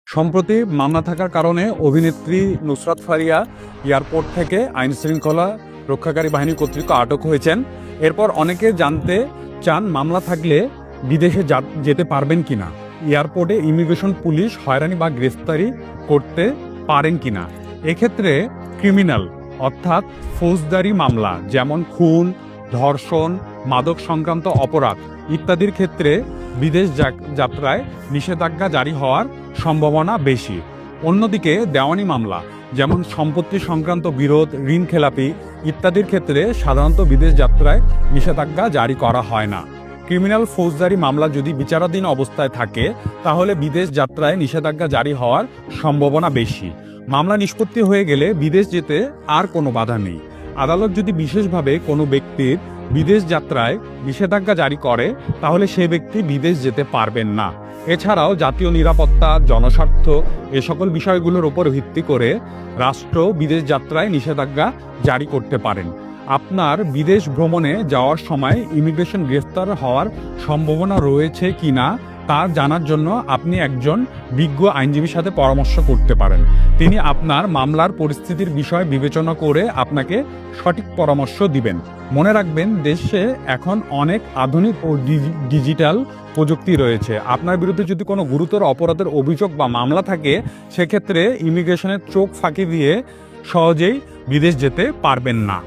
সম্প্রতি মামলা থাকার কারণে অভিনেত্রী নুসরাত ফারিয়া এয়ারপোর্ট থেকে আইনশৃঙ্খলা রক্ষাকারী বাহিনী কর্তৃক আটক হয়েছেন। এরপর অনেকে জানতে চান মামলা থাকলে বিদেশে যেতে পারবেন কিনা, এয়ারপোর্টে ইমিগ্রেশন পুলিশ হয়রানি বা গ্রেফতারি করতে পারেন কিনা। এক্ষেত্রে ক্রিমিনাল অর্থাৎ ফৌজদারি মামলা যেমন খুন, ধর্ষণ, মাদক সংক্রান্ত অপরাধ ইত্যাদির ক্ষেত্রে বিদেশ যাত্রায় নিষেধাজ্ঞা জারি হওয়ার সম্ভাবনা বেশি। অন্যদিকে দেওয়ানি মামলা যেমন সম্পত্তি সংক্রান্ত বিরোধ, ঋণ খেলাপি ইত্যাদির ক্ষেত্রে সাধারণত বিদেশ যাত্রায় নিষেধাজ্ঞা জারি করা হয় না। ক্রিমিনাল ফৌজদারি মামলা যদি বিচারাধীন অবস্থায় থাকে তাহলে বিদেশ যাত্রায় নিষেধাজ্ঞা জারি হওয়ার সম্ভাবনা বেশি। মামলা নিষ্পত্তি হয়ে গেলে বিদেশ যেতে আর কোনো বাধা নেই। আদালত যদি বিশেষভাবে কোনো ব্যক্তির বিদেশ যাত্রায় নিষেধাজ্ঞা জারি করে তাহলে সে ব্যক্তি বিদেশ যেতে পারবেন না। এছাড়াও জাতীয় নিরাপত্তা, জনস্বার্থ এ সকল বিষয়গুলোর উপর ভিত্তি করে রাষ্ট্র বিদেশ যাত্রায় নিষেধাজ্ঞা জারি করতে পারেন। আপনার বিদেশ ভ্রমণে যাওয়ার সময় ইমিগ্রেশন গ্রেফতার হওয়ার সম্ভাবনা রয়েছে কিনা তা জানার জন্য আপনি একজন বিজ্ঞ আইনজীবীর সাথে পরামর্শ করতে পারেন। তিনি আপনার মামলার পরিস্থিতির বিষয় বিবেচনা করে আপনাকে সঠিক পরামর্শ দিবেন। মনে রাখবেন, দেশে এখন অনেক আধুনিক ও ডিজিটাল প্রযুক্তি রয়েছে। আপনার বিরুদ্ধে যদি কোনো গুরুতর অপরাধের অভিযোগ বা মামলা থাকে সেক্ষেত্রে ইমিগ্রেশনের চোখ ফাঁকি দিয়ে সহজেই বিদেশ যেতে পারবেন না।